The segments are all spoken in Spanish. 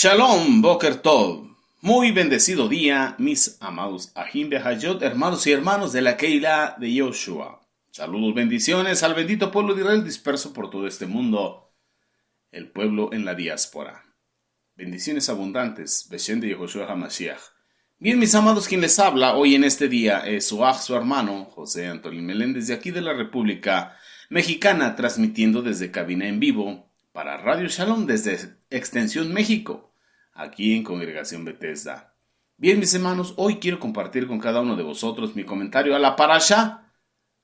Shalom, Boker Tov. Muy bendecido día, mis amados Ahim Behayot, hermanos y hermanos de la Keilah de Yoshua. Saludos, bendiciones al bendito pueblo de Israel disperso por todo este mundo, el pueblo en la diáspora. Bendiciones abundantes, Beshem de Yehoshua HaMashiach. Bien, mis amados, quien les habla hoy en este día es su hermano, José Antonio Meléndez, de aquí de la República Mexicana, transmitiendo desde cabina en vivo para Radio Shalom desde Extensión México, aquí en Congregación Bethesda. Bien, mis hermanos, hoy quiero compartir con cada uno de vosotros mi comentario a la parashá,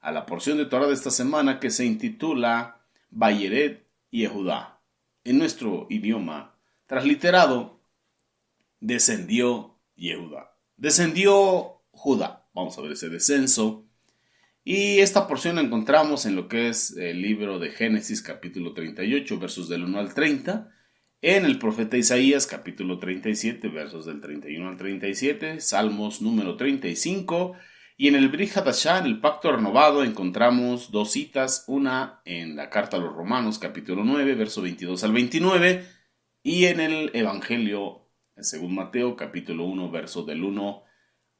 a la porción de Torah de esta semana que se intitula Vayeret Yehudá. En nuestro idioma transliterado, descendió Yehudá. Descendió Judá. Vamos a ver ese descenso. Y esta porción la encontramos en lo que es el libro de Génesis, capítulo 38, versos del 1 al 30. En el profeta Isaías, capítulo 37, versos del 31 al 37. Salmos número 35. Y en el Brit Hadashah, en el Pacto Renovado, encontramos dos citas. Una en la Carta a los Romanos, capítulo 9, verso 22 al 29. Y en el Evangelio, según Mateo, capítulo 1, verso del 1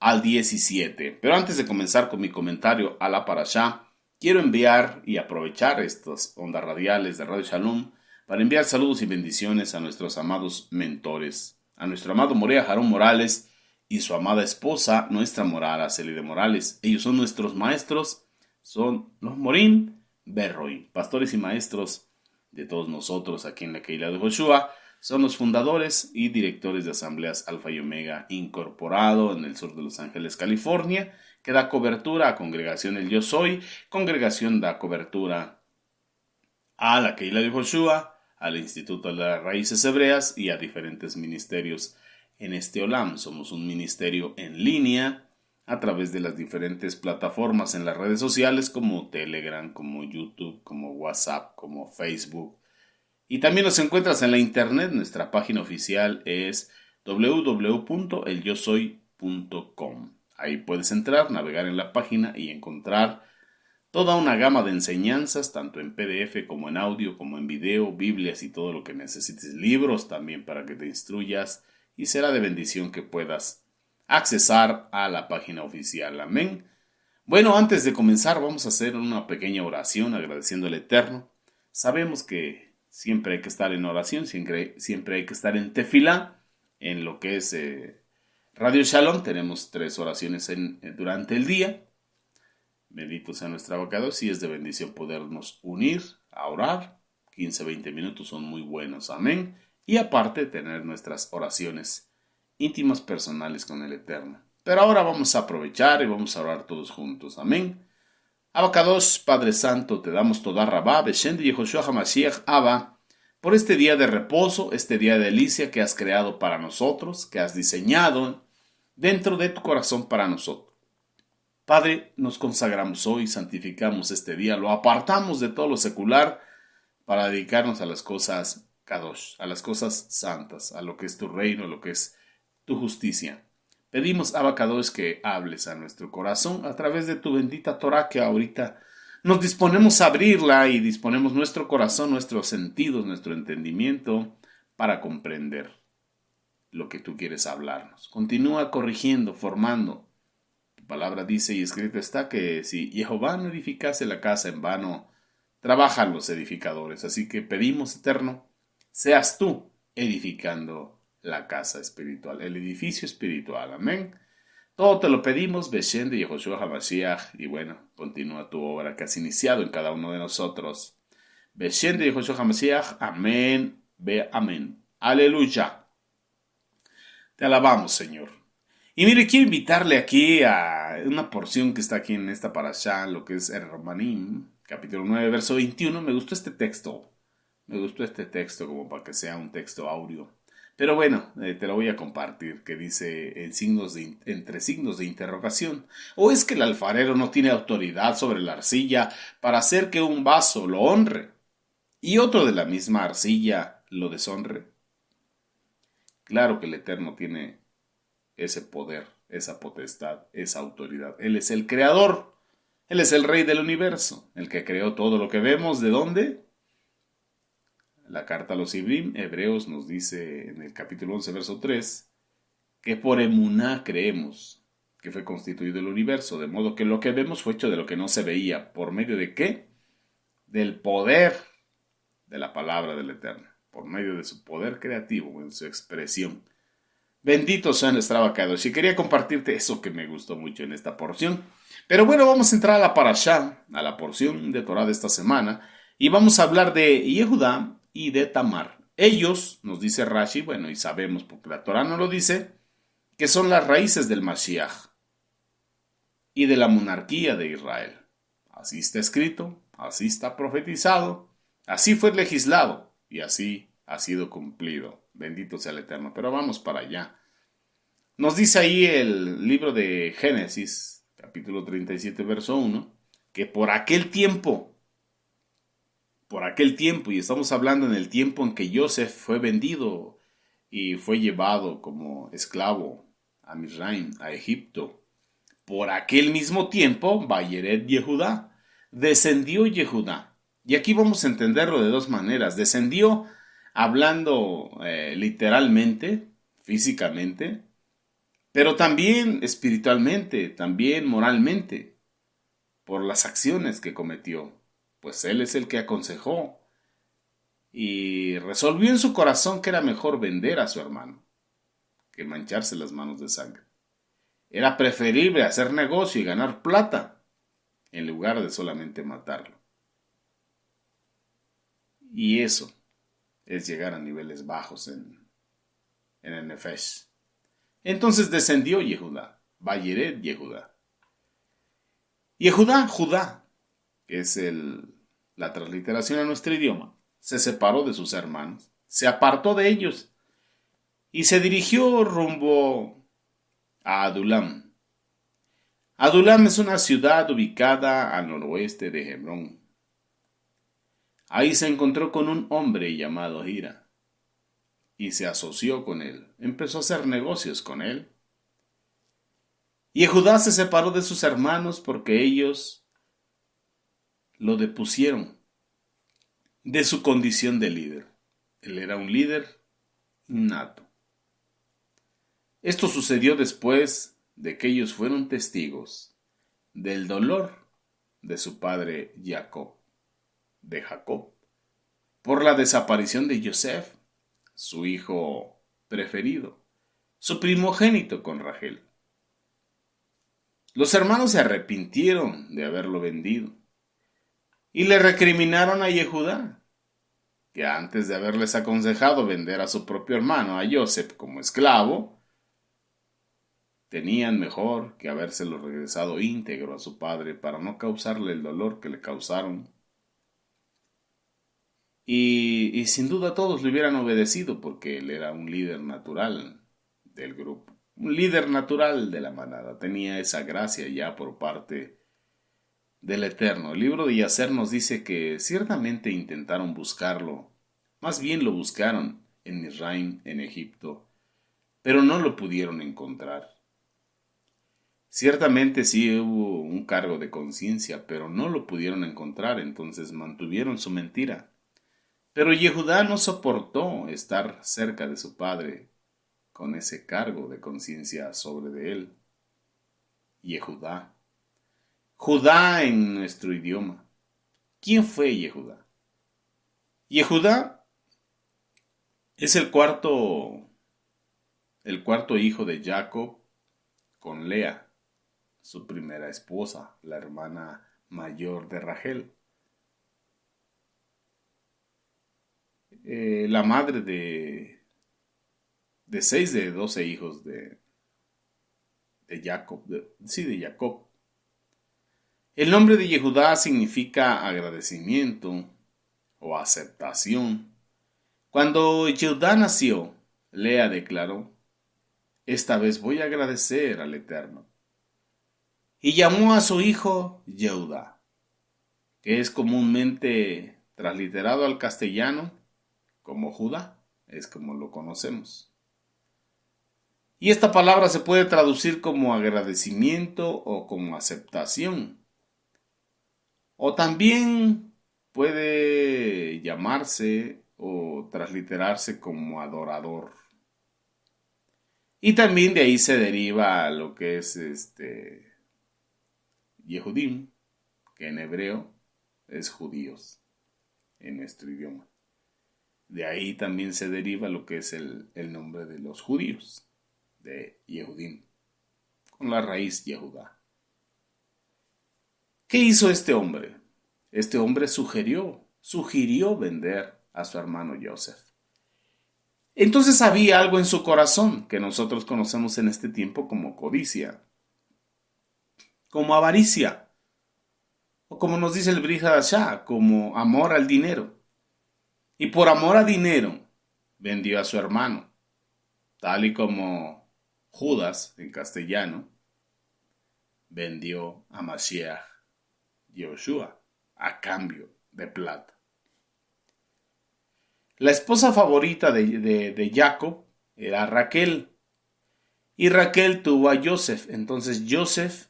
al 17. Pero antes de comenzar con mi comentario a la parashá, quiero enviar y aprovechar estas ondas radiales de Radio Shalom para enviar saludos y bendiciones a nuestros amados mentores, a nuestro amado Morea Jarón Morales y su amada esposa, nuestra Morada Celide Morales. Ellos son nuestros maestros, son los Morim Berroy, pastores y maestros de todos nosotros aquí en la Keilah de Joshua. Son los fundadores y directores de Asambleas Alfa y Omega Incorporado en el sur de Los Ángeles, California, que da cobertura a Congregación El Yo Soy. Congregación da cobertura a la Keilah de Joshua, al Instituto de las Raíces Hebreas y a diferentes ministerios en este Olam. Somos un ministerio en línea a través de las diferentes plataformas en las redes sociales como Telegram, como YouTube, como WhatsApp, como Facebook. Y también nos encuentras en la internet. Nuestra página oficial es www.elyosoy.com. Ahí puedes entrar, navegar en la página y encontrar toda una gama de enseñanzas, tanto en PDF como en audio, como en video, Biblias y todo lo que necesites. Libros también para que te instruyas y será de bendición que puedas accesar a la página oficial. Amén. Bueno, antes de comenzar vamos a hacer una pequeña oración agradeciendo al Eterno. Sabemos que siempre hay que estar en oración, siempre hay que estar en tefilá, en lo que es Radio Shalom. Tenemos 3 oraciones durante el día. Bendito sea nuestro abocado, si es de bendición podernos unir a orar. 15-20 minutos son muy buenos, amén. Y aparte tener nuestras oraciones íntimas personales con el Eterno. Pero ahora vamos a aprovechar y vamos a orar todos juntos, amén. Abacados, Padre Santo, te damos toda Rabá, Beshem de Yehoshua HaMashiach, Abba, por este día de reposo, este día de delicia que has creado para nosotros, que has diseñado dentro de tu corazón para nosotros. Padre, nos consagramos hoy, santificamos este día, lo apartamos de todo lo secular para dedicarnos a las cosas Kadosh, a las cosas santas, a lo que es tu reino, a lo que es tu justicia. Pedimos, Abacados, que hables a nuestro corazón a través de tu bendita Torah, que ahorita nos disponemos a abrirla y disponemos nuestro corazón, nuestros sentidos, nuestro entendimiento para comprender lo que tú quieres hablarnos. Continúa corrigiendo, formando. Tu palabra dice y escrito está que si Jehová no edificase la casa, en vano trabajan los edificadores. Así que pedimos, Eterno, seas tú edificando la casa espiritual, el edificio espiritual, amén. Todo te lo pedimos, Beshem de Yehoshua HaMashiach, y bueno, continúa tu obra que has iniciado en cada uno de nosotros. Beshem de Yehoshua HaMashiach, amén, ve amén. Aleluya. Te alabamos, Señor. Y mire, quiero invitarle aquí a una porción que está aquí en esta parashá, lo que es el Romanim, capítulo 9, verso 21. Me gustó este texto como para que sea un texto áureo. Pero bueno, te lo voy a compartir, que dice entre signos de interrogación. ¿O es que el alfarero no tiene autoridad sobre la arcilla para hacer que un vaso lo honre y otro de la misma arcilla lo deshonre? Claro que el Eterno tiene ese poder, esa potestad, esa autoridad. Él es el creador, Él es el rey del universo, el que creó todo lo que vemos. ¿De dónde? la carta a los Hebreos nos dice en el capítulo 11, verso 3, que por emuná creemos que fue constituido el universo, de modo que lo que vemos fue hecho de lo que no se veía. ¿Por medio de qué? Del poder de la palabra del Eterno, por medio de su poder creativo, en su expresión. Bendito sea nuestro Abacados. Y quería compartirte eso que me gustó mucho en esta porción. Pero bueno, vamos a entrar a la parashá, a la porción de Torah de esta semana, y vamos a hablar de Yehudá y de Tamar. Ellos, nos dice Rashi, bueno, y sabemos porque la Torah no lo dice, que son las raíces del Mashiach y de la monarquía de Israel. Así está escrito, así está profetizado, así fue legislado y así ha sido cumplido. Bendito sea el Eterno. Pero vamos para allá. Nos dice ahí el libro de Génesis, capítulo 37, verso 1, que por aquel tiempo, y estamos hablando en el tiempo en que Joseph fue vendido y fue llevado como esclavo a Misraim, a Egipto, por aquel mismo tiempo, Vayeret Yehudá, descendió Yehudá. Y aquí vamos a entenderlo de dos maneras. Descendió hablando literalmente, físicamente, pero también espiritualmente, también moralmente, por las acciones que cometió. Pues él es el que aconsejó y resolvió en su corazón que era mejor vender a su hermano que mancharse las manos de sangre. Era preferible hacer negocio y ganar plata en lugar de solamente matarlo. Y eso es llegar a niveles bajos en el Nefesh. Entonces descendió Yehudá, Vayeret Yehudá. Yehudá, Judá, que es la transliteración a nuestro idioma, se separó de sus hermanos, se apartó de ellos y se dirigió rumbo a Adulam. Adulam es una ciudad ubicada al noroeste de Hebrón. Ahí se encontró con un hombre llamado Hira y se asoció con él. Empezó a hacer negocios con él. Y Judá se separó de sus hermanos porque ellos lo depusieron de su condición de líder. Él era un líder innato. Esto sucedió después de que ellos fueron testigos del dolor de su padre Jacob, por la desaparición de Yosef, su hijo preferido, su primogénito con Rachel. Los hermanos se arrepintieron de haberlo vendido y le recriminaron a Yehudá, que antes de haberles aconsejado vender a su propio hermano, a Joseph, como esclavo, tenían mejor que habérselo regresado íntegro a su padre para no causarle el dolor que le causaron. Y sin duda todos le hubieran obedecido porque él era un líder natural del grupo, un líder natural de la manada. Tenía esa gracia ya por parte del Eterno. El libro de Yacer nos dice que ciertamente intentaron buscarlo, más bien lo buscaron en Misraim, en Egipto, pero no lo pudieron encontrar. Ciertamente sí hubo un cargo de conciencia, pero no lo pudieron encontrar, entonces mantuvieron su mentira. Pero Yehudá no soportó estar cerca de su padre con ese cargo de conciencia sobre de él. Yehudá. Judá en nuestro idioma. ¿Quién fue Yehudá? Yehudá es el cuarto hijo de Jacob con Lea, su primera esposa, la hermana mayor de Rachel. La madre de 6 de 12 hijos de Jacob, de Jacob. El nombre de Yehudá significa agradecimiento o aceptación. Cuando Yehudá nació, Lea declaró: esta vez voy a agradecer al Eterno. Y llamó a su hijo Yehudá, que es comúnmente transliterado al castellano como Judá, es como lo conocemos. Y esta palabra se puede traducir como agradecimiento o como aceptación. O también puede llamarse o transliterarse como adorador. Y también de ahí se deriva lo que es Yehudim, que en hebreo es judíos en nuestro idioma. De ahí también se deriva lo que es el nombre de los judíos, de Yehudim, con la raíz Yehudá. ¿Qué hizo este hombre? Este hombre sugirió vender a su hermano Joseph. Entonces había algo en su corazón que nosotros conocemos en este tiempo como codicia, como avaricia, o como nos dice el Brit Hadashah, como amor al dinero. Y por amor a dinero vendió a su hermano, tal y como Judas en castellano vendió a Mashiach Yoshua a cambio de plata. La esposa favorita de Jacob era Raquel. Y Raquel tuvo a Joseph. Entonces Joseph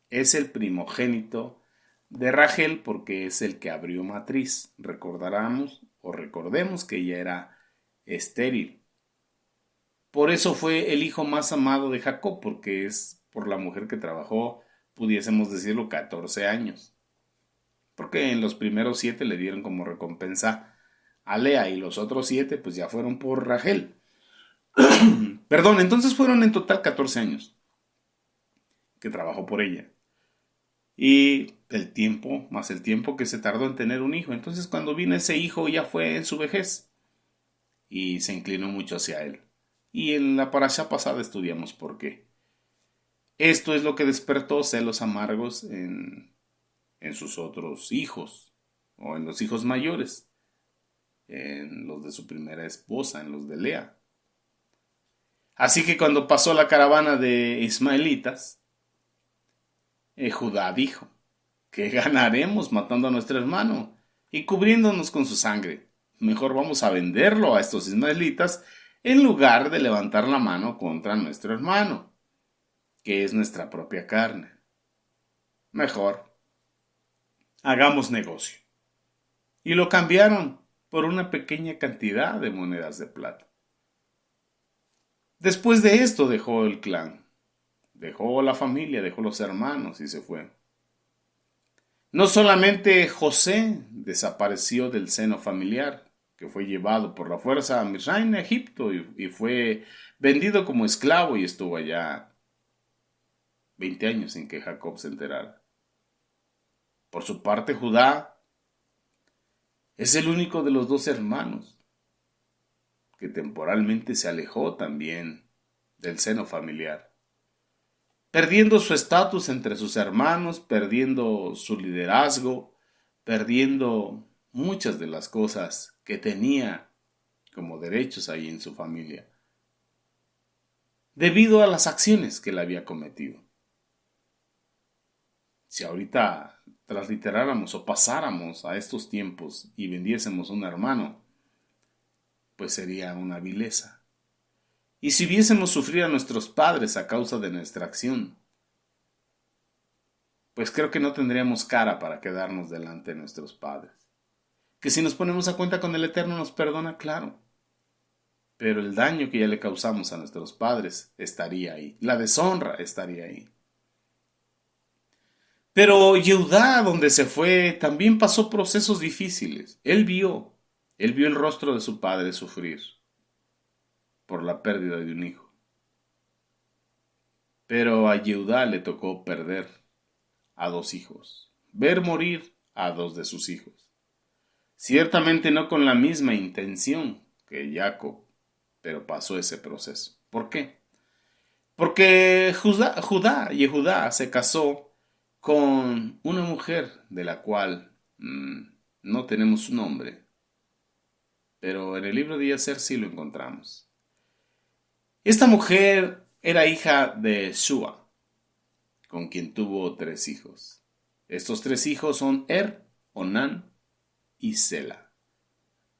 es el primogénito de Rachel porque es el que abrió matriz. Recordemos que ella era estéril. Por eso fue el hijo más amado de Jacob, porque es por la mujer que trabajó, pudiésemos decirlo, 14 años. Porque en los primeros 7 le dieron como recompensa a Lea y los otros 7 pues ya fueron por Rachel. Perdón, entonces fueron en total 14 años que trabajó por ella. Y el tiempo, más el tiempo que se tardó en tener un hijo. Entonces cuando vino ese hijo ya fue en su vejez. Y se inclinó mucho hacia él. Y en la parasha pasada estudiamos por qué. Esto es lo que despertó celos amargos en sus otros hijos. O en los hijos mayores. En los de su primera esposa, en los de Lea. Así que cuando pasó la caravana de ismaelitas, Judá dijo, ¿qué ganaremos matando a nuestro hermano y cubriéndonos con su sangre? Mejor vamos a venderlo a estos ismaelitas en lugar de levantar la mano contra nuestro hermano, que es nuestra propia carne. Mejor, hagamos negocio. Y lo cambiaron por una pequeña cantidad de monedas de plata. Después de esto dejó el clan. Dejó la familia, dejó los hermanos y se fue. No solamente José desapareció del seno familiar, que fue llevado por la fuerza a Misraim, Egipto, y fue vendido como esclavo y estuvo allá 20 años sin que Jacob se enterara. Por su parte, Judá es el único de los 2 hermanos que temporalmente se alejó también del seno familiar, perdiendo su estatus entre sus hermanos, perdiendo su liderazgo, perdiendo muchas de las cosas que tenía como derechos ahí en su familia, debido a las acciones que él había cometido. Si ahorita transliteráramos o pasáramos a estos tiempos y vendiésemos un hermano, pues sería una vileza. Y si viésemos sufrir a nuestros padres a causa de nuestra acción, pues creo que no tendríamos cara para quedarnos delante de nuestros padres. Que si nos ponemos a cuenta con el Eterno nos perdona, claro. Pero el daño que ya le causamos a nuestros padres estaría ahí. La deshonra estaría ahí. Pero Yehudá, donde se fue, también pasó procesos difíciles. Él vio el rostro de su padre sufrir por la pérdida de un hijo. Pero a Yehudá le tocó perder a 2 hijos, ver morir a 2 de sus hijos. Ciertamente no con la misma intención que Jacob, pero pasó ese proceso. ¿Por qué? Porque Yehudá se casó con una mujer de la cual no tenemos su nombre, pero en el libro de Yacer sí lo encontramos. Esta mujer era hija de Shua, con quien tuvo 3 hijos. Estos 3 hijos son Onán y Sela.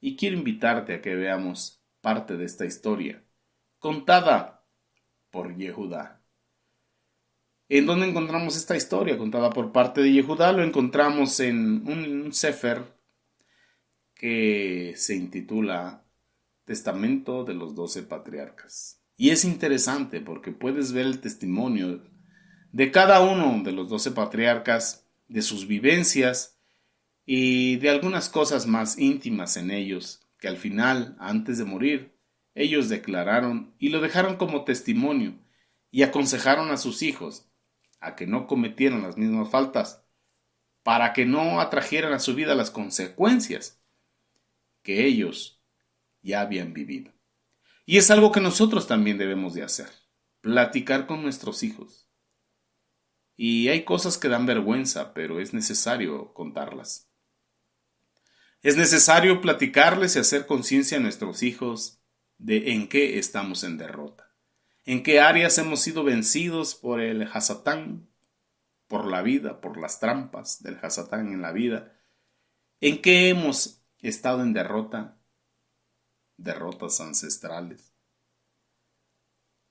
Y quiero invitarte a que veamos parte de esta historia, contada por Yehudá. ¿En dónde encontramos esta historia contada por parte de Yehudá? Lo encontramos en un sefer que se intitula Testamento de los 12 Patriarcas. Y es interesante porque puedes ver el testimonio de cada uno de los 12 patriarcas, de sus vivencias y de algunas cosas más íntimas en ellos, que al final, antes de morir, ellos declararon y lo dejaron como testimonio y aconsejaron a sus hijos a que no cometieran las mismas faltas, para que no atrajeran a su vida las consecuencias que ellos ya habían vivido. Y es algo que nosotros también debemos de hacer, platicar con nuestros hijos. Y hay cosas que dan vergüenza, pero es necesario contarlas. Es necesario platicarles y hacer conciencia a nuestros hijos de en qué estamos en derrota, en qué áreas hemos sido vencidos por el Hasatán, por la vida, por las trampas del Hasatán en la vida, en qué hemos estado en derrota, derrotas ancestrales.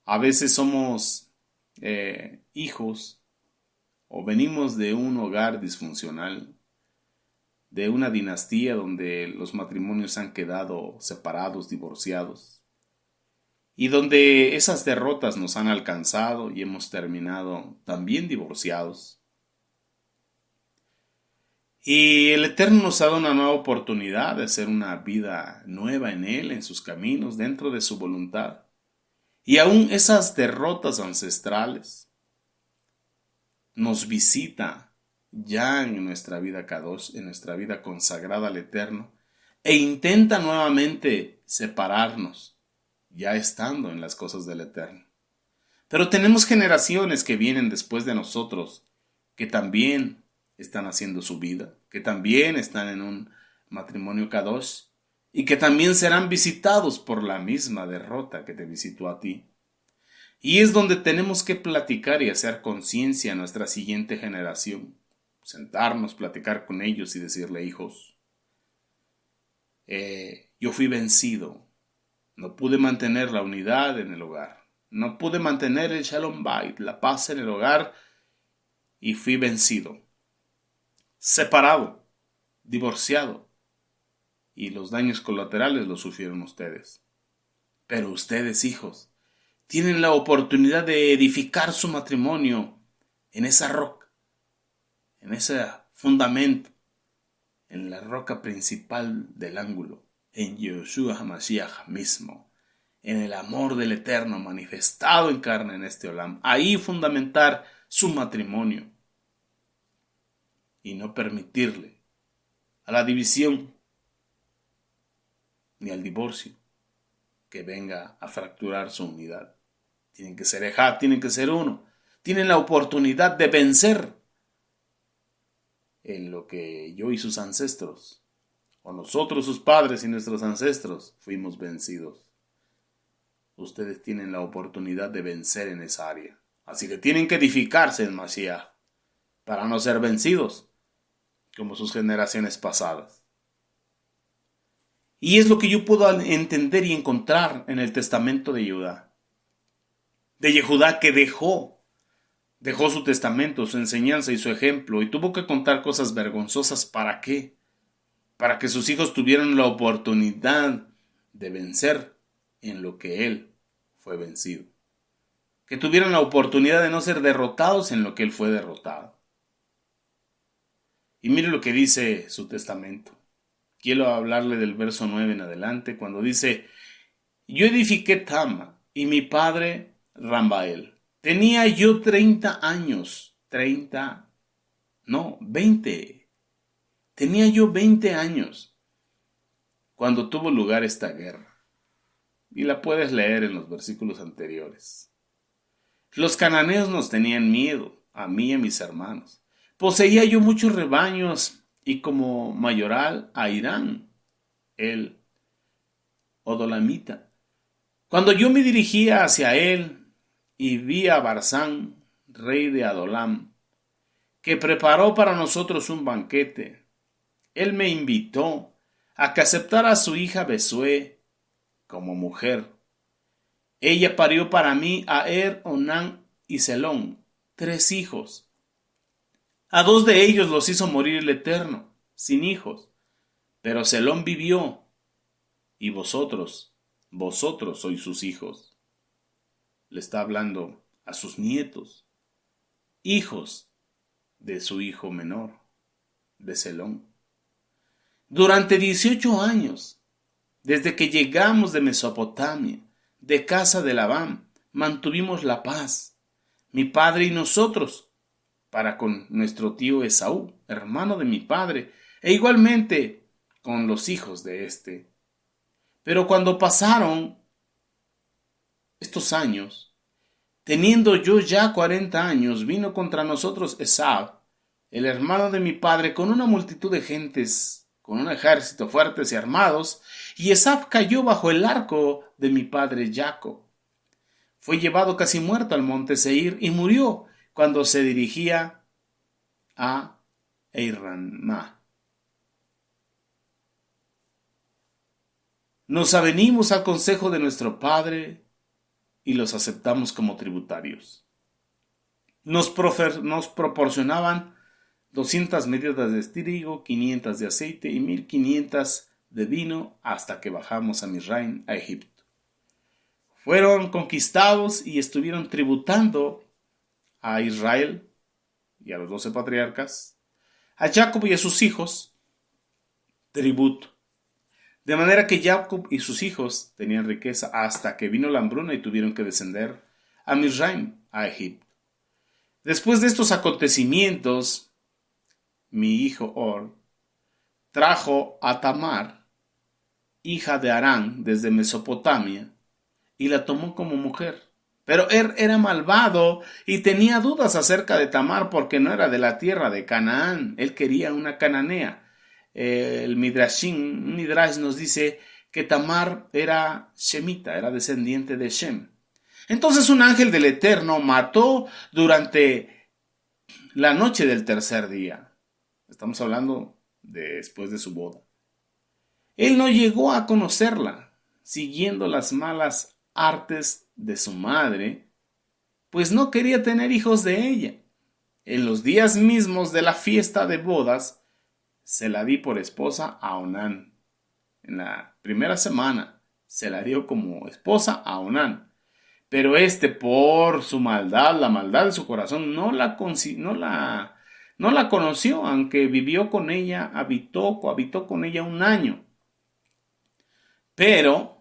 A veces somos hijos o venimos de un hogar disfuncional, de una dinastía donde los matrimonios han quedado separados, divorciados, y donde esas derrotas nos han alcanzado y hemos terminado también divorciados. Y el Eterno nos ha dado una nueva oportunidad de hacer una vida nueva en Él, en sus caminos, dentro de su voluntad. Y aún esas derrotas ancestrales nos visita ya en nuestra vida Kadosh, en nuestra vida consagrada al Eterno, e intenta nuevamente separarnos, ya estando en las cosas del Eterno. Pero tenemos generaciones que vienen después de nosotros, que también están haciendo su vida, que también están en un matrimonio Kadosh, y que también serán visitados por la misma derrota que te visitó a ti. Y es donde tenemos que platicar y hacer conciencia a nuestra siguiente generación. Sentarnos, platicar con ellos y decirle: hijos, yo fui vencido, no pude mantener la unidad en el hogar, no pude mantener el Shalom Bait, la paz en el hogar, y fui vencido, separado, divorciado, y los daños colaterales los sufrieron ustedes. Pero ustedes, hijos, tienen la oportunidad de edificar su matrimonio en esa roca, en ese fundamento, en la roca principal del ángulo, en Yeshua HaMashiach mismo, en el amor del Eterno manifestado en carne en este Olam. Ahí fundamentar su matrimonio y no permitirle a la división ni al divorcio que venga a fracturar su unidad. Tienen que ser ejad, tienen que ser uno. Tienen la oportunidad de vencer en lo que yo y sus ancestros, o nosotros sus padres y nuestros ancestros, fuimos vencidos. Ustedes tienen la oportunidad de vencer en esa área. Así que tienen que edificarse en Mashiach para no ser vencidos como sus generaciones pasadas. Y es lo que yo puedo entender y encontrar en el testamento de Judá. De Yehudá, que dejó su testamento, su enseñanza y su ejemplo, y tuvo que contar cosas vergonzosas. ¿Para qué? Para que sus hijos tuvieran la oportunidad de vencer en lo que él fue vencido. Que tuvieran la oportunidad de no ser derrotados en lo que él fue derrotado. Y mire lo que dice su testamento. Quiero hablarle del verso 9 en adelante, cuando dice: yo edifiqué Tama y mi padre Rambael. Tenía yo 30 años. 20. Tenía yo 20 años cuando tuvo lugar esta guerra. Y la puedes leer en los versículos anteriores. Los cananeos nos tenían miedo, a mí y a mis hermanos. Poseía yo muchos rebaños y como mayoral a Irán, el Odolamita. Cuando yo me dirigía hacia él y vi a Barzán, rey de Adolam, que preparó para nosotros un banquete, él me invitó a que aceptara a su hija Besué como mujer. Ella parió para mí a Onán y Selón, 3 hijos. A 2 de ellos los hizo morir el Eterno, sin hijos, Pero Selón vivió, y vosotros sois sus hijos. Le está hablando a sus nietos, hijos de su hijo menor, de Selón. Durante 18 años, desde que llegamos de Mesopotamia, de casa de Labán, mantuvimos la paz, mi padre y nosotros, para con nuestro tío Esaú, hermano de mi padre, e igualmente con los hijos de éste. Pero cuando pasaron estos años, teniendo yo ya 40 años, vino contra nosotros Esaú, el hermano de mi padre, con una multitud de gentes, con un ejército fuertes y armados, y Esaú cayó bajo el arco de mi padre Jacob. Fue llevado casi muerto al monte Seir y murió cuando se dirigía a Eiramá. Nos avenimos al consejo de nuestro padre y los aceptamos como tributarios. Nos proporcionaban 200 medidas de trigo, 500 de aceite y 1500 de vino hasta que bajamos a Misraim, a Egipto. Fueron conquistados y estuvieron tributando a Israel y a los 12 patriarcas, a Jacob y a sus hijos, tributo. De manera que Jacob y sus hijos tenían riqueza hasta que vino la hambruna y tuvieron que descender a Misraim, a Egipto. Después de estos acontecimientos, mi hijo Or trajo a Tamar, hija de Harán, desde Mesopotamia, y la tomó como mujer. Pero era malvado y tenía dudas acerca de Tamar porque no era de la tierra de Canaán. Él quería una cananea. El Midrash nos dice que Tamar era shemita, era descendiente de Shem. Entonces un ángel del Eterno mató durante la noche del tercer día. Estamos hablando de después de su boda. Él no llegó a conocerla, siguiendo las malas artes de su madre, pues no quería tener hijos de ella. En los días mismos de la fiesta de bodas, se la di por esposa a Onán. En la primera semana se la dio como esposa a Onán. Pero por su maldad, la maldad de su corazón, no la conoció, aunque vivió con ella, cohabitó con ella un año. Pero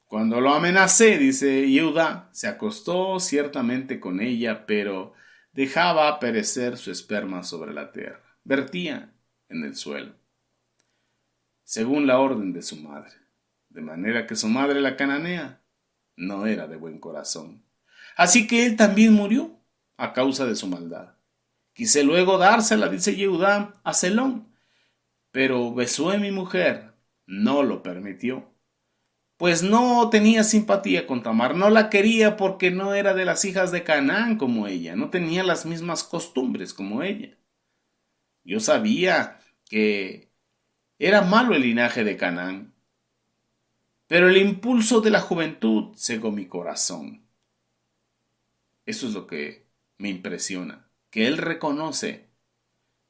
cuando lo amenacé, dice Judá, se acostó ciertamente con ella, pero dejaba perecer su esperma sobre la tierra. Vertía en el suelo, según la orden de su madre. De manera que su madre, la cananea, no era de buen corazón. Así que él también murió a causa de su maldad. Quise luego dársela, dice Judá, a Selón, pero Besué, mi mujer, no lo permitió, pues no tenía simpatía con Tamar, no la quería porque no era de las hijas de Canaán como ella, no tenía las mismas costumbres como ella. Yo sabía que era malo el linaje de Canaán, pero el impulso de la juventud cegó mi corazón. Eso es lo que me impresiona, que él reconoce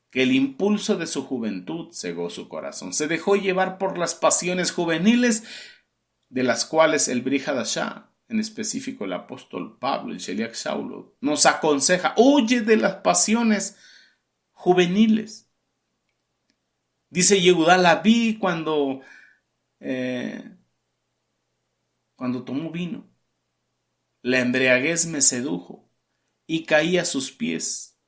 que el impulso de su juventud cegó su corazón. Se dejó llevar por las pasiones juveniles, de las cuales el Bri Hadashah, en específico el apóstol Pablo, el Sheliach Saulo, nos aconseja: huye de las pasiones juveniles. Dice Yehudá, la vi cuando tomó vino. La embriaguez me sedujo y caí a sus pies,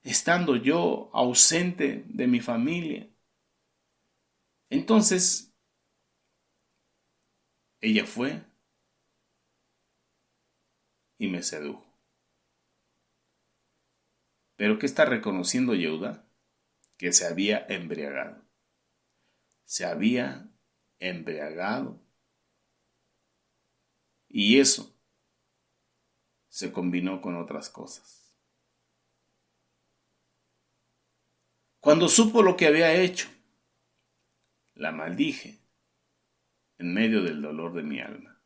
estando yo ausente de mi familia. Entonces, ella fue y me sedujo. ¿Pero qué está reconociendo Yehudá? Que se había embriagado. Se había embriagado. Y eso se combinó con otras cosas. Cuando supo lo que había hecho, la maldije en medio del dolor de mi alma.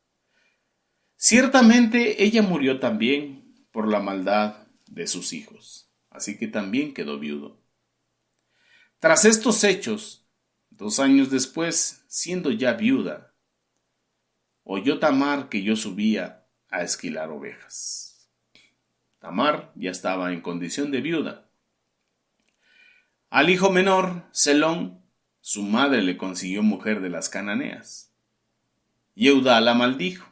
Ciertamente ella murió también por la maldad de sus hijos, así que también quedó viudo. Tras estos hechos, 2 años después, siendo ya viuda, oyó Tamar que yo subía a esquilar ovejas. Tamar ya estaba en condición de viuda. Al hijo menor, Selón, su madre le consiguió mujer de las cananeas. Yehudá la maldijo,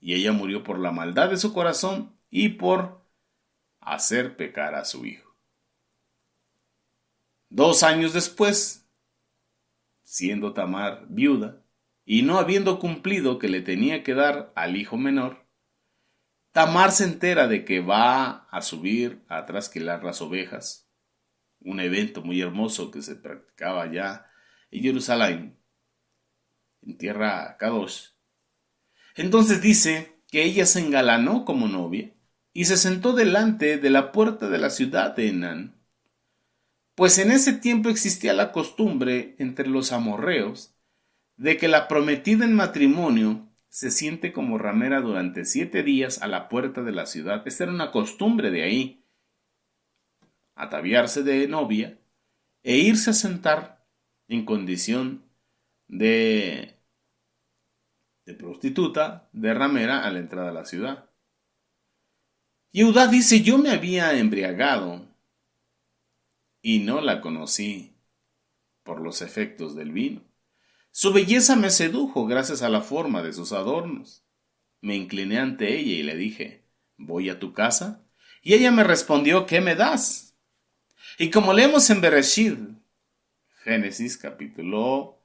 y ella murió por la maldad de su corazón y por hacer pecar a su hijo. 2 años después, siendo Tamar viuda, y no habiendo cumplido que le tenía que dar al hijo menor, Tamar se entera de que va a subir a trasquilar las ovejas, un evento muy hermoso que se practicaba allá en Jerusalén, en tierra Kadosh. Entonces dice que ella se engalanó como novia y se sentó delante de la puerta de la ciudad de Enán, pues en ese tiempo existía la costumbre entre los amorreos de que la prometida en matrimonio se siente como ramera durante 7 días a la puerta de la ciudad. Esta era una costumbre de ahí, ataviarse de novia e irse a sentar en condición de prostituta, de ramera a la entrada de la ciudad. Yehudá dice, yo me había embriagado y no la conocí por los efectos del vino. Su belleza me sedujo gracias a la forma de sus adornos. Me incliné ante ella y le dije, ¿voy a tu casa? Y ella me respondió, ¿qué me das? Y como leemos en Bereshit, Génesis capítulo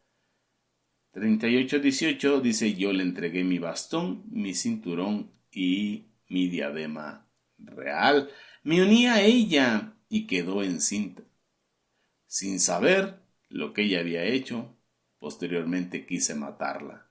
38-18, dice, yo le entregué mi bastón, mi cinturón y mi diadema real. Me uní a ella y quedó encinta. Sin saber lo que ella había hecho, posteriormente quise matarla.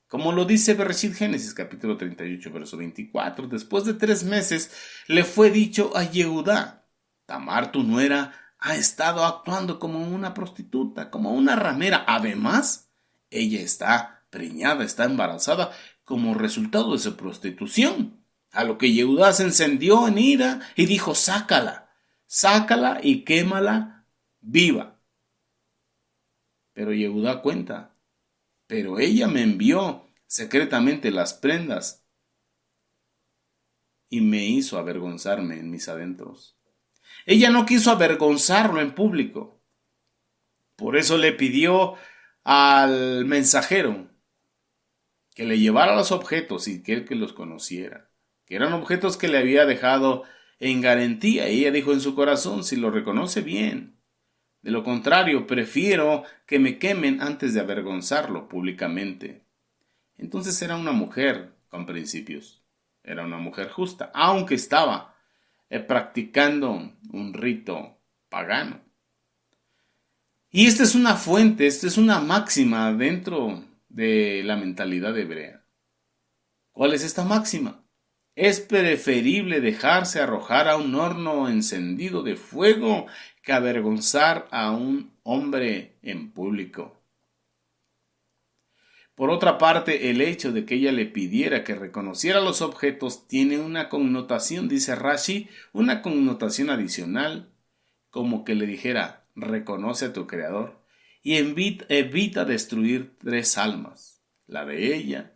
Como lo dice Bereshit Génesis capítulo 38, verso 24, después de 3 meses le fue dicho a Yehudá, Tamar tu nuera ha estado actuando como una prostituta, como una ramera. Además, ella está preñada, está embarazada como resultado de su prostitución. A lo que Yehudá se encendió en ira y dijo, sácala y quémala viva. Pero Yehudá cuenta, pero ella me envió secretamente las prendas y me hizo avergonzarme en mis adentros. Ella no quiso avergonzarlo en público. Por eso le pidió al mensajero que le llevara los objetos y que él que los conociera, que eran objetos que le había dejado en garantía. Y ella dijo en su corazón, si lo reconoce bien, de lo contrario, prefiero que me quemen antes de avergonzarlo públicamente. Entonces era una mujer con principios, era una mujer justa, aunque estaba practicando un rito pagano. Y esta es una fuente, esta es una máxima dentro de la mentalidad hebrea. ¿Cuál es esta máxima? Es preferible dejarse arrojar a un horno encendido de fuego que avergonzar a un hombre en público. Por otra parte, el hecho de que ella le pidiera que reconociera los objetos tiene una connotación, dice Rashi, una connotación adicional, como que le dijera, reconoce a tu creador y evita destruir 3 almas, la de ella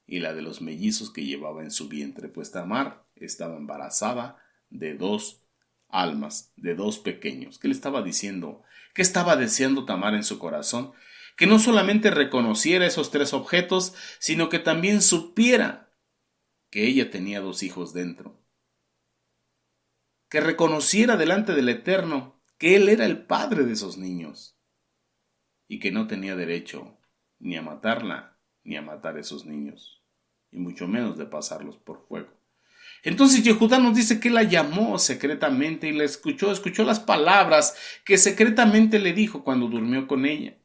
y la de los mellizos que llevaba en su vientre, pues Tamar estaba embarazada de 2 almas, de 2 pequeños. ¿Qué le estaba diciendo? ¿Qué estaba deseando Tamar en su corazón? Que no solamente reconociera esos 3 objetos, sino que también supiera que ella tenía 2 hijos dentro. Que reconociera delante del Eterno que él era el padre de esos niños y que no tenía derecho ni a matarla ni a matar a esos niños, y mucho menos de pasarlos por fuego. Entonces Yehudá nos dice que la llamó secretamente y la escuchó las palabras que secretamente le dijo cuando durmió con ella,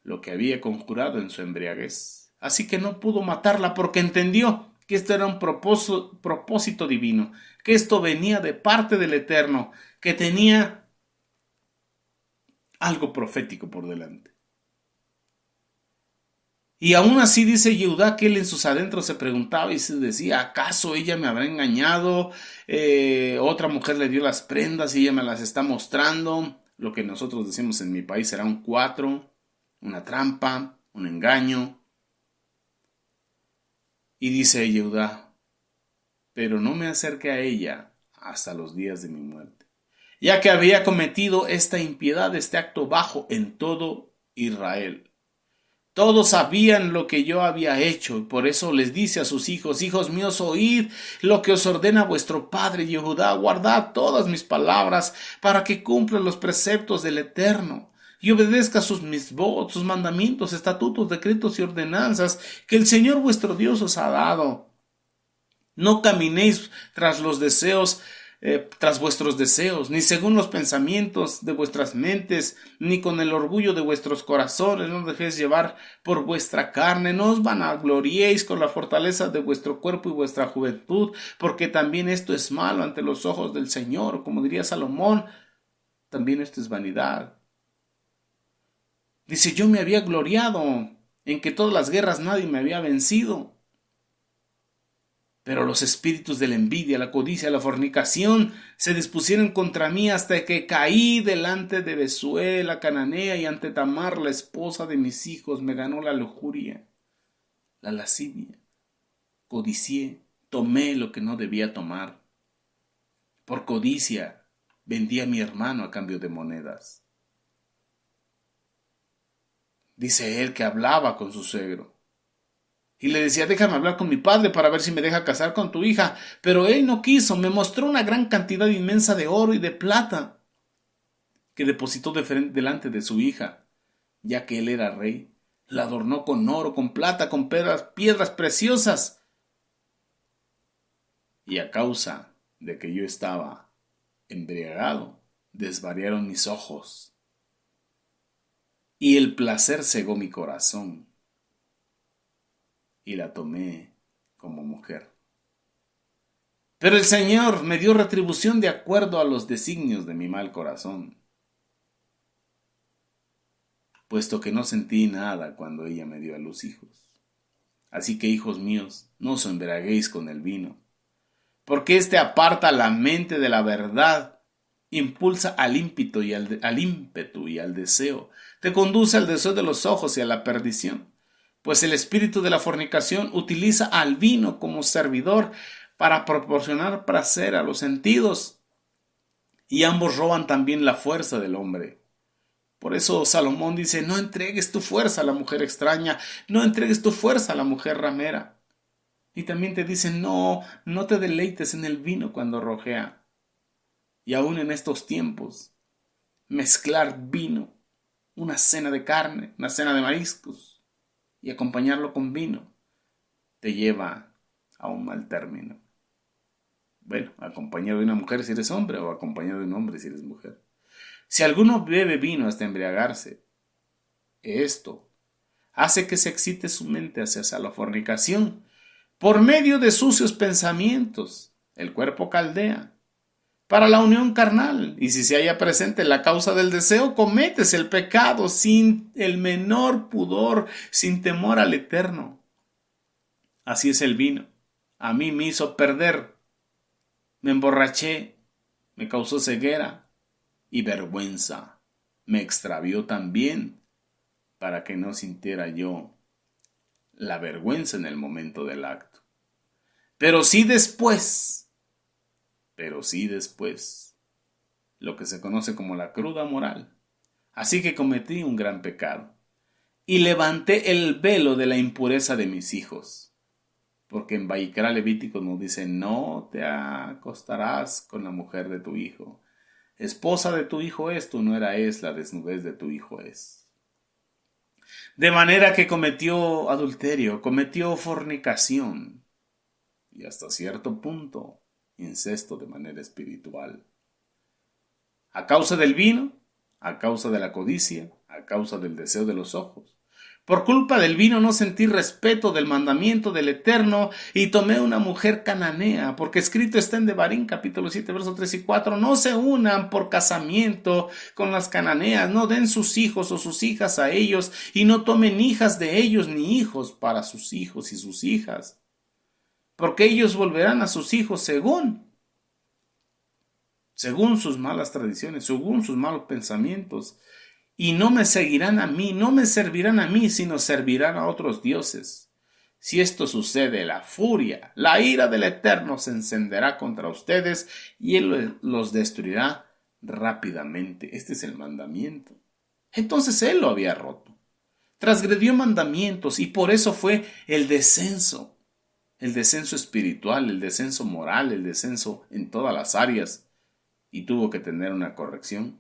lo que había conjurado en su embriaguez. Así que no pudo matarla porque entendió que esto era un propósito divino, que esto venía de parte del Eterno, que tenía algo profético por delante. Y aún así dice Yehudá que él en sus adentros se preguntaba y se decía, ¿acaso ella me habrá engañado? Otra mujer le dio las prendas y ella me las está mostrando. lo que nosotros decimos en mi país será un 4, una trampa, un engaño. Y dice Yehudá, pero no me acerqué a ella hasta los días de mi muerte, ya que había cometido esta impiedad, este acto bajo en todo Israel. Todos sabían lo que yo había hecho, y por eso les dice a sus hijos: hijos míos, oíd lo que os ordena vuestro padre Yehudá, guardad todas mis palabras, para que cumplan los preceptos del Eterno, y obedezca sus misbot, sus mandamientos, estatutos, decretos y ordenanzas que el Señor vuestro Dios os ha dado. No caminéis tras los deseos, tras vuestros deseos, ni según los pensamientos de vuestras mentes, ni con el orgullo de vuestros corazones. No dejéis llevar por vuestra carne, no os vanagloriéis con la fortaleza de vuestro cuerpo y vuestra juventud, porque también esto es malo ante los ojos del Señor. Como diría Salomón, también esto es vanidad. Dice: yo me había gloriado en que todas las guerras nadie me había vencido. Pero los espíritus de la envidia, la codicia, la fornicación se dispusieron contra mí hasta que caí delante de Besuel, la cananea, y ante Tamar, la esposa de mis hijos. Me ganó la lujuria, la lascivia. Codicié, tomé lo que no debía tomar. Por codicia vendí a mi hermano a cambio de monedas. Dice él que hablaba con su suegro y le decía: déjame hablar con mi padre para ver si me deja casar con tu hija. Pero él no quiso. Me mostró una gran cantidad inmensa de oro y de plata que depositó delante de su hija, ya que él era rey. La adornó con oro, con plata, con piedras preciosas. Y a causa de que yo estaba embriagado, desvariaron mis ojos, y el placer cegó mi corazón, y la tomé como mujer. Pero el Señor me dio retribución de acuerdo a los designios de mi mal corazón, puesto que no sentí nada cuando ella me dio a luz hijos. Así que, hijos míos, no os embriaguéis con el vino, porque éste aparta la mente de la verdad, impulsa al ímpetu y al deseo, te conduce al deseo de los ojos y a la perdición. Pues el espíritu de la fornicación utiliza al vino como servidor para proporcionar placer a los sentidos, y ambos roban también la fuerza del hombre. Por eso Salomón dice: no entregues tu fuerza a la mujer extraña, no entregues tu fuerza a la mujer ramera. Y también te dice: no te deleites en el vino cuando rojea. Y aún en estos tiempos, mezclar vino, una cena de carne, una cena de mariscos, y acompañarlo con vino, te lleva a un mal término. Bueno, acompañado de una mujer si eres hombre, o acompañado de un hombre si eres mujer. Si alguno bebe vino hasta embriagarse, esto hace que se excite su mente hacia la fornicación por medio de sucios pensamientos. El cuerpo caldea para la unión carnal, y si se halla presente la causa del deseo, cometes el pecado sin el menor pudor, sin temor al Eterno. Así es el vino. A mí me hizo perder, me emborraché, me causó ceguera y vergüenza. Me extravió también, para que no sintiera yo la vergüenza en el momento del acto. Pero sí después, lo que se conoce como la cruda moral. Así que cometí un gran pecado, y levanté el velo de la impureza de mis hijos. Porque en Vaikra Levítico nos dice: no te acostarás con la mujer de tu hijo. Esposa de tu hijo es, tu nuera es, la desnudez de tu hijo es. De manera que cometió adulterio, cometió fornicación, y hasta cierto punto incesto de manera espiritual. A causa del vino, a causa de la codicia, a causa del deseo de los ojos. Por culpa del vino no sentí respeto del mandamiento del Eterno, y tomé una mujer cananea, porque escrito está en Devarim capítulo 7 versos 3 y 4: no se unan por casamiento con las cananeas, no den sus hijos o sus hijas a ellos, y no tomen hijas de ellos ni hijos para sus hijos y sus hijas, porque ellos volverán a sus hijos según según sus malas tradiciones, según sus malos pensamientos. Y no me seguirán a mí, no me servirán a mí, sino servirán a otros dioses. Si esto sucede, la furia, la ira del Eterno se encenderá contra ustedes y Él los destruirá rápidamente. Este es el mandamiento. Entonces Él lo había roto. Transgredió mandamientos y por eso fue el descenso espiritual, el descenso moral, el descenso en todas las áreas, y tuvo que tener una corrección.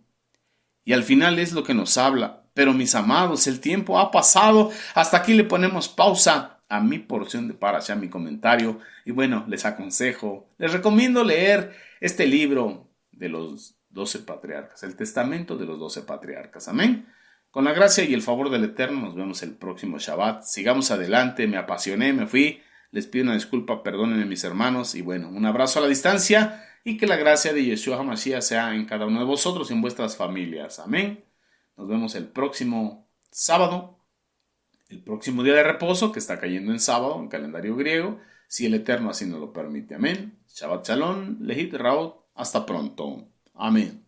Y al final es lo que nos habla. Pero mis amados, el tiempo ha pasado. Hasta aquí le ponemos pausa a mi porción de Parashá, mi comentario. Y bueno, les aconsejo, les recomiendo leer este libro de los 12 patriarcas, el testamento de los 12 patriarcas. Amén. Con la gracia y el favor del Eterno nos vemos el próximo Shabbat. Sigamos adelante, me apasioné, me fui. Les pido una disculpa, perdónenme mis hermanos. Y bueno, un abrazo a la distancia. Y que la gracia de Yeshua HaMashiach sea en cada uno de vosotros y en vuestras familias. Amén. Nos vemos el próximo sábado, el próximo día de reposo que está cayendo en sábado, en calendario griego, si el Eterno así nos lo permite. Amén. Shabbat Shalom, Lehit Raot. Hasta pronto. Amén.